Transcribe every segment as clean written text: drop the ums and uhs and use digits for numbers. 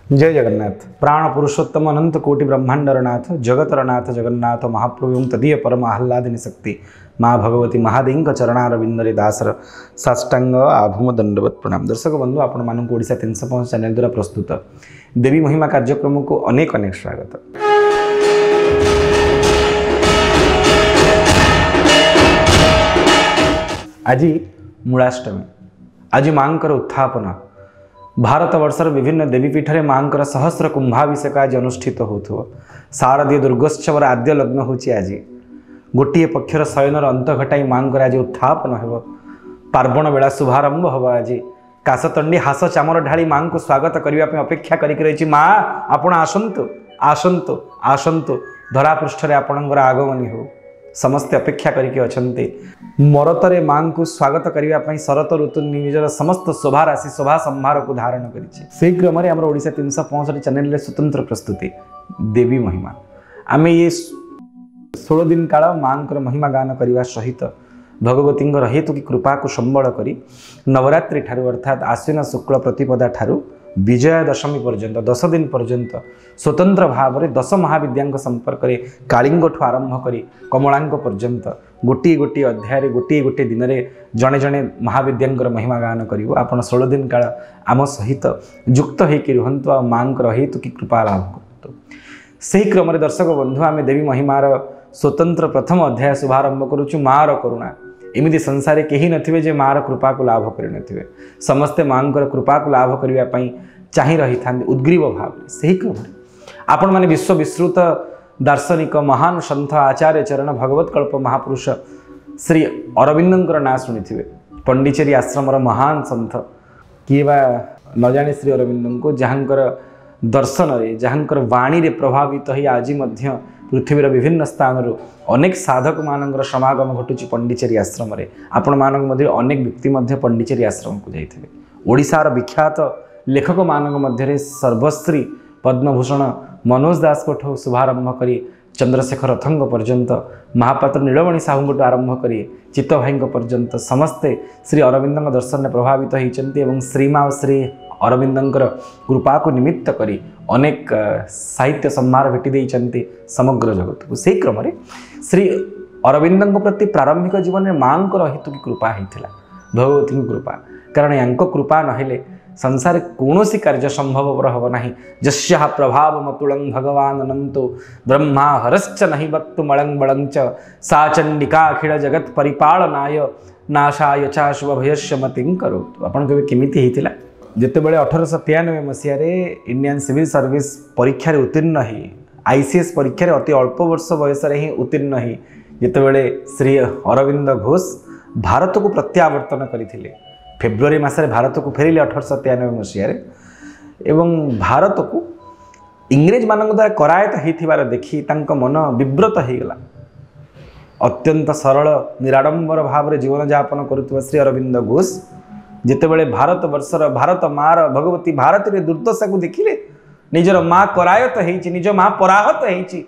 जय जगन्नाथ। प्राण पुरुषोत्तम अनंत कोटि ब्रह्मांडरनाथ जगतरनाथ जगन्नाथ महाप्रभु तदीय परम आह्लादिनी शक्ति माँ भगवती महादेवी चरणारविंदरे दासर साष्टांग आभूम दंडवत प्रणाम। दर्शक बंधु आपण मानक ओडिशा 305 चैनल द्वारा प्रस्तुत देवी महिमा कार्यक्रम को अनेक अनेक स्वागत। आज मूलाष्टमी, आज मांकर उत्थापन। भारत वर्षर विभिन्न देवीपीठे मांकर सहस्र कुंभाभिषेक आज अनुष्ठित होथो। शारदीय दुर्गोत्सवर आद्य लग्न होची आज। गोटे पक्षर शयनर अंत घटाई मांकर आज उत्थापन हेब। पार्वण बेला शुभारंभ हब। आज काशतंडी हास चामर ढाली मां को स्वागत करने अपेक्षा करी माँ आपण आसतु आसतु आसतु धरा पृष्ठ आपणकर आगमनी हो समस्ते अपेक्षा करके अछंते। मरतरे मां को स्वागत करने शरत ऋतु निजर समस्त शोभा राशि शोभा संभार को धारण कर क्रम आम ओडिशा 365 चैनल स्वतंत्र प्रस्तुति देवी महिमा। आम ये 16 दिन काल मां महिमा गान करने सहित भगवती हेतु की कृपा को संबल करी नवरात्रि ठारू अर्थात आश्विन शुक्ल प्रतिपदा ठारू विजया दशमी पर्यंत 10 दिन पर्यंत स्वतंत्र भाव में 10 महाविद्या संपर्क में कालिंग ठू आरंभ कर कमलांग पर्यंत गोटे गोटे अध्याय गोटे गोटे दिन में जड़े जड़े महाविद्या महिमा गान करूँ। आपड़ 16 दिन काल आम सहित युक्त होकर रुहतु आ मां हेतु की कृपा लाभ करूँ। से क्रम दर्शक बंधु आम देवी महिमार स्वतंत्र प्रथम अध्याय शुभारंभ करुचु मार करुणा। एमती संसार कहीं नथिबे जे मार कृपा को लाभ कर समस्ते मां कृपा को लाभ करने चाह रही था उद्ग्रीव भाव से क्रम आपण मैंने विश्व विश्रुत दार्शनिक महान सन्थ आचार्य चरण भगवत कल्प महापुरुष श्री अरविंदर ना शुणी पंडिचेरी आश्रम महान सन्थ किए बा न जाने श्री अरविंद को जहाँकर दर्शन रे जहाँकर वाणी रे प्रभावित ही आज पृथ्वीर विभिन्न स्थान अनेक साधक मानकर समागम घटुची पंडिचेरी आश्रम रे। आपण मानक मध्य अनेक व्यक्ति पंडिचेरी आश्रम को जाइथिबे। ओडिशार विख्यात लेखक मानक मध्य सर्वश्री पद्मभूषण मनोज दास को शुभारंभ करी चंद्रशेखर रथंग पर्यंत महापात्र नीलमणि साहू आरंभ करी चित्त भाई पर्यंत समस्ते श्री अरविंद दर्शन प्रभावित होती श्रीमा श्री अरविंदर कृपा को निमित्त करी अनेक साहित्य सम्मार भेटी देइचंती समग्र जगत को। से क्रम श्री अरविंद प्रति प्रारंभिक जीवन में मां हेतु की कृपा होता भगवती कृपा। कारण यांक कृपा नहेले संसार कौनसी कार्य संभव हम ना। जस्या प्रभाव मतुलं भगवान अनंतो ब्रह्मा हरश्च नहीं वक्तु मलंग बलंग च सा चंडिका अखिल जगत परिपालनाय नाशाय चा शुभ भयस्य मतिं करोतु। आपन केबे केमिति हेतिला जेते बेले 1893 मसीह इंडियन सिविल सर्विस परीक्षा रे उत्तीर्ण ही आईसीएस परीक्षा रे अति अल्प वर्ष बयस रे ही उत्तीर्ण ही जेते बेले श्री अरविंद घोष भारत को प्रत्यावर्तन करथिले। फेब्रुआरी मासरे भारत को फेरिले 1893 मसीह एवं भारत को इंग्रेज मानक द्वारा करायत होइथिबार देखि तांको मन विव्रत हो गला। अत्यंत सरल निराडंबर भाव में जीवन यापन करुवा श्री अरविंद घोष जितेबले भारत वर्षर भारत मार भगवती भारत रे दुर्दशा को देखिले निजर माँ करायत होइछि निज माँ पराहत होइछि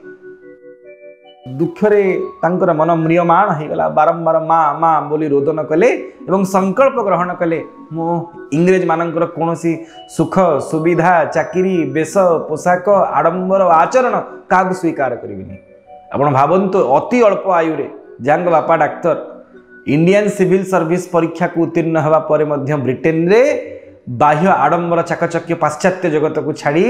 दुखरे तांकर मन म्रियमाण हो गला। बारंबार माँ माँ बोली रोदन कले एवं संकल्प ग्रहण कले मो इंग्रेज मानकर कौनसी सुख सुविधा चाकरी बेश पोशाक आडंबर आचरण क्या स्वीकार करिबिनी। आपण भावंतु अति अल्प आयुरे जांग बापा डाक्तर इंडियन सिविल सर्विस परीक्षा को उत्तीर्ण होगा पर ब्रिटेन रे बाह्य आडंबर चाकचक्य पाश्चात्य जगत को छाड़ी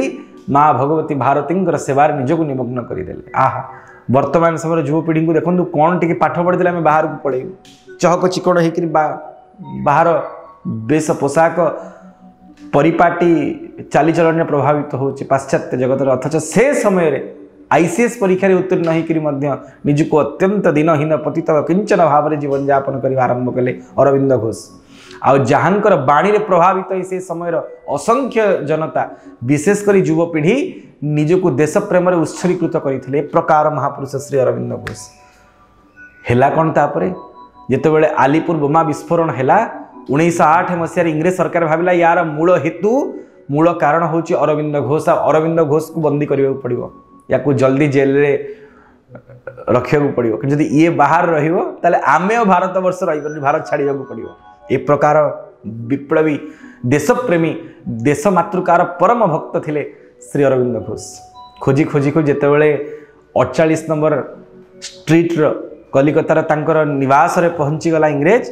माँ भगवती भारती सेवार निजक निमग्न करदेले। आहा वर्तमान समय युवपीढ़ी को देखो कौन टी पाठ पढ़ी आम बाहर को पड़ेबू चहक चिकड़ होकर बाहर बेश पोशाक परिपाटी चालीचलन प्रभावित हो पाश्चात्य जगत अथच से समय आईसीएस परीक्षा उत्तीर्ण होकर निजक अत्यंत दिनहीन पतित किंचन भाव में जीवन यापन कर आरंभ कले अरविंद घोष। आ जहाँकर बाणी रे प्रभावित से समय असंख्य जनता विशेषकर युवपीढ़ी निजक देश प्रेम उत्सर्गीकृत करते प्रकार महापुरुष श्री अरविंद घोष। है कौन तापर जितेबाला आलीपुर बोमा विस्फोरण है 1908 मसीह इंग्रेज सरकार भाविला यार मूल हेतु मूल कारण हूँ अरविंद घोष। अरविंद घोष को बंदी करने पड़ो या जल्दी जेल रे रखा पड़ो कि जब ये बाहर रमें भारत वर्ष रही भारत छाड़ा पड़ो। ए प्रकार विप्लवी देशप्रेमी देश मातृकार परम भक्त थिले श्री अरविंद घोष। खोजी खोजी को जितेबाला 48 नंबर स्ट्रीट्र कलिकतार तांकर निवास रे पहुँची गला इंग्रेज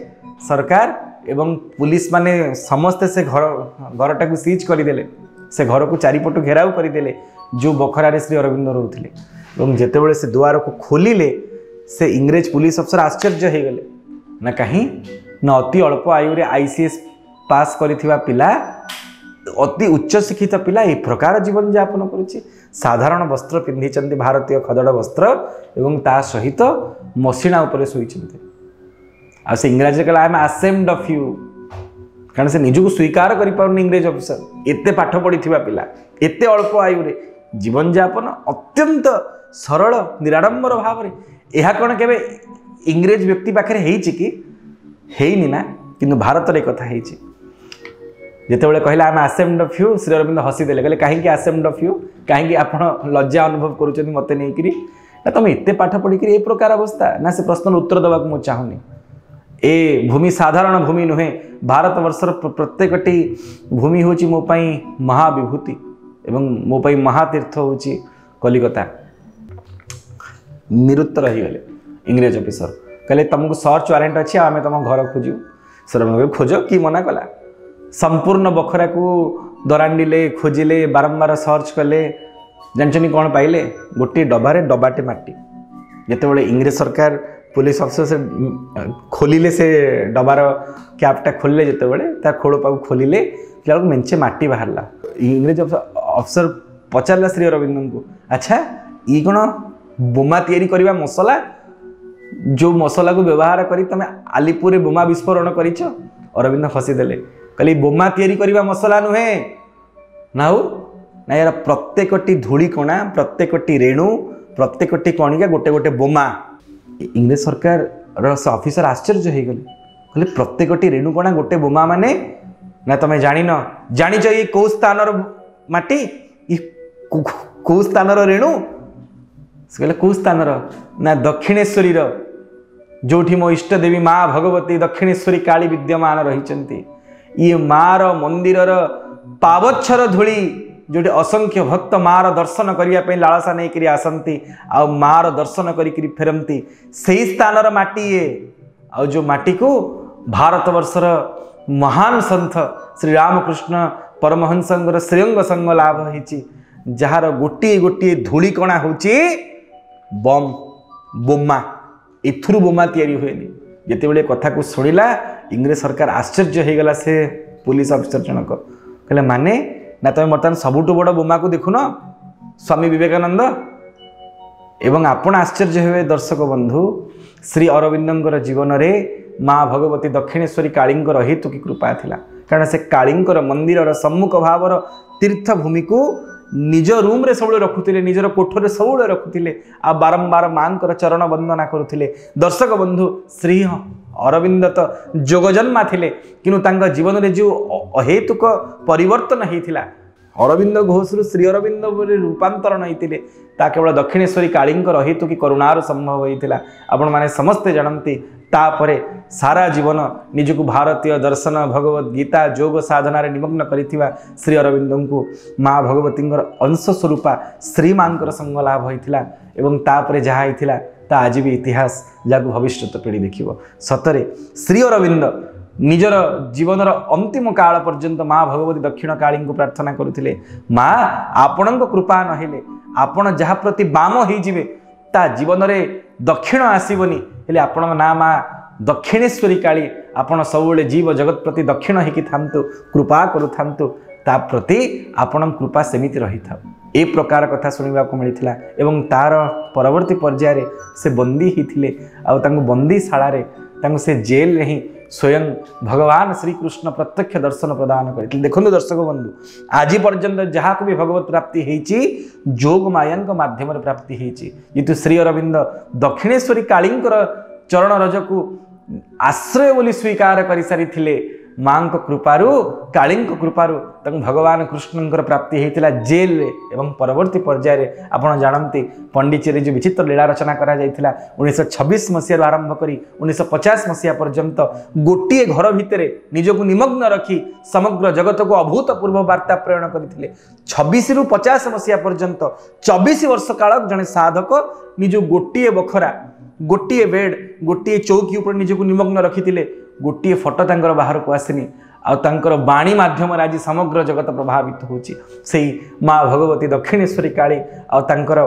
सरकार एवं पुलिस माने समस्ते से घरटा को सीज करदेले से घर को चारिपट घेराव करदेले जो बखरा श्री अरविंद रोते और जितेबाला से दुआर को खोलिले से इंग्रेज पुलिस अफसर आश्चर्य हो गले ना कहीं ना अति अल्प आयु आईसीएस पास करिथिबा पिला अति उच्च शिक्षित पिला ए प्रकार जीवन यापन करुच्ची साधारण वस्त्र पिंधि भारतीय खदड़ वस्त्र एवं ता सहित मसिणा उपरे शोइछन्ते आ से इंग्रजी कहला I am ashamed of you कारण से निजको स्वीकार करि पाउन इंग्रेज ऑफिसर एते पाठ पढ़िथिबा पिला एते अल्प आयु रे जीवन यापन अत्यंत सरल निराडंबर भाव रे एहा कोन केबे इंग्रेज व्यक्ति पाखरे हेइछि कि हेइनि ना किंतु भारत रे कथा हेइछि जितेबाला कहला आम ashamed of you Shri Arvind हसी देले कहले कहीं असेम्ड ऑफ यू कहीं आपण लज्जा अनुभव करूछन मते नहीं करी ना तुम एते पाठ पढ़ी ए प्रकार अवस्था ना से प्रश्न उत्तर देवा को मु चाहुनी ए भूमि साधारण भूमि नुहे भारत वर्षर प्रत्येकटी भूमि होची मो पई महाविभूति एवं मो पई महातीर्थ होची कलिकता निरुत्तर रही गले इंग्रेज ऑफिसर कहले तुमको सर्च वारंट अच्छी आम तुम घर खोजु सर खोज कि मना कला संपूर्ण बखरा को दरांडिले खोजिले बारंबार सर्च कले जानचनी कौन पाइले गोटे डबारे डबाटे माटी जितेबाला इंग्रेज सरकार पुलिस अफसर से खोलिले से डबार क्यापटा खोलिले जितेबाला खोड़ पाक खोलिले मेंचे माटी बाहरला इंग्रेज अफसर पचारा श्री अरविंद को अच्छा ये कौन बोमा तैयारी करवा मसला जो मसला को व्यवहार करी तमे आलिपुर बोमा विस्फोरण करिछ अरविंद हसीदेले कहली बोमा तैयारी करवा मसला नुहे ना ना यार प्रत्येकटी धूलिकणा प्रत्येकटी रेणु प्रत्येकटी कणिका गोटे गोटे बोमा इंग्रेज सरकार ऑफिसर आश्चर्य हो गले कहले प्रत्येकटी रेणुकणा गोटे बोमा माने ना तुम जानिच ये कौ स्थान माटी कौ स्थान रेणु से कहले कौ स्थान ना दक्षिणेश्वरी जोठी मो इष्ट देवी माँ भगवती दक्षिणेश्वरी काली विद्यमान रही ये मार मंदिर पावच्छर धूली जोटी असंख्य भक्त मार दर्शन करने लालसा नहीं आसती आ मार दर्शन करी फेरती से स्थान माटी ये आ जो माटी को भारत वर्षर महान संत श्री रामकृष्ण परमहंस श्रेयंग संग लाभ होती जार गोटे गोटे धूलिकणा होची बम बोमा एथुरु बोमा तैयारी हुएनी जितेबाला कथा को शुणिला इंग्रेज सरकार आश्चर्य हो गला से पुलिस अफिसर जनक कहले माने ना तुम बर्तमान सबुठ बड़ बोमा को देखुन स्वामी विवेकानंद एवं आपण आश्चर्य हुए दर्शक बंधु श्री अरविंदर जीवन रे माँ भगवती दक्षिणेश्वरी कालींकर हेतु की कृपा थिला कारण से कालींकर मंदिर सम्मुख भावर तीर्थभूमि को निज रूम रे सब रखुले निजर कोठरे सब रखुले आ बारंबार मां चरण वंदना करुले दर्शक बंधु श्री अरविंद तो जोगजन्मा थिले किनु तांका जीवन रे जो अहेतुक परिवर्तन होता अरविंद घोष रु श्री अरविंद रूपांतरण होते ता केवल दक्षिणेश्वरी कालींकर हेतु की करुणार संभव होता आपण माने समस्ते जानती तापरे सारा जीवन निजको भारतीय दर्शन भगवत गीता योग साधना निमग्न करिथिबा श्री अरविंद को माँ भगवती अंश स्वरूपा श्री मांकर संग लाभ होता एवं तापरे जहा होता ता आज भी इतिहास जहाँ भविष्य पीढ़ी देखिबो सतरे श्री अरविंद निजर जीवनर अंतिम काल पर्यंत माँ भगवती दक्षिण काली को प्रार्थना करुथिले माँ आपण कृपा नहेले आपण जहाँ प्रति बाम होइजिबे ता जीवन रे दक्षिण आसीबनी हेले आपण ना माँ दक्षिणेश्वरी काली आपण सबुले जीव जगत प्रति दक्षिण होइकि थांतु कृपा करू थांतु ता प्रति आपण कृपा सेमिति रही था ए प्रकार कथा सुनिबा को मिलिथिला एवं तार परवर्ती पर्याय से बंदी हिथिले आ तांको बंदीशाला रे तांको से जेल रे ही स्वयं भगवान श्री कृष्ण प्रत्यक्ष दर्शन प्रदान करते देखो दर्शक बंधु आज पर्यंत जहाँ को भी भगवत प्राप्ति होती जोग माया माध्यम प्राप्ति होती जेतु श्री अरविंद दक्षिणेश्वरी कालींकर चरण रज को आश्रय बोली स्वीकार कर सारी माँ कृपारू काली कृपारू भगवान कृष्णंकर प्राप्ति होता जेल रे एवं परवर्ती पर्यायर आपड़ जानते पंडिचेरी जो विचित्र लीला रचना करा 1926 मसीह आरंभ कर 1950 मसीहा पर्यंत गोटे घर भितर निजक निमग्न रखी समग्र जगत को अभूतपूर्व वार्ता प्रेरण करते 26 रु 50 मसीहा पर्यंत 24 वर्ष काल जड़े साधक निज गोटे बखरा गोटे बेड गोटे चौकी उपर निजक निमग्न रखी गोटे फटो तांकर बाहर को आसनी आंकर बाणी माध्यम आज समग्र जगत प्रभावित होची माँ भगवती दक्षिणेश्वरी काली आंकर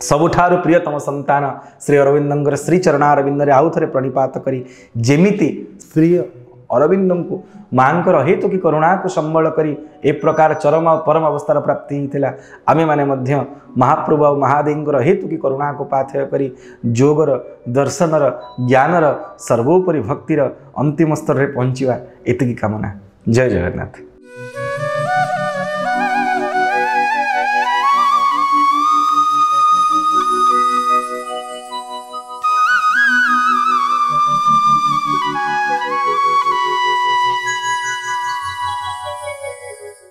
सबुठारु प्रियतम संतान श्री अरविंदर श्री चरणारविंद आउ थे प्रणिपात करी जेमिति श्री अरविंद को माँ हेतु की करुणा को संबल करी ए प्रकार चरम और परम अवस्थार प्राप्ति होता आमे माने मध्य महाप्रभु और महादेव हेतु की करुणा को पाथेय करी जोगर दर्शनर ज्ञानर सर्वोपरि भक्तिर अंतिम स्तर में पहुँचवा एतिकी कामना। जय जगन्नाथ।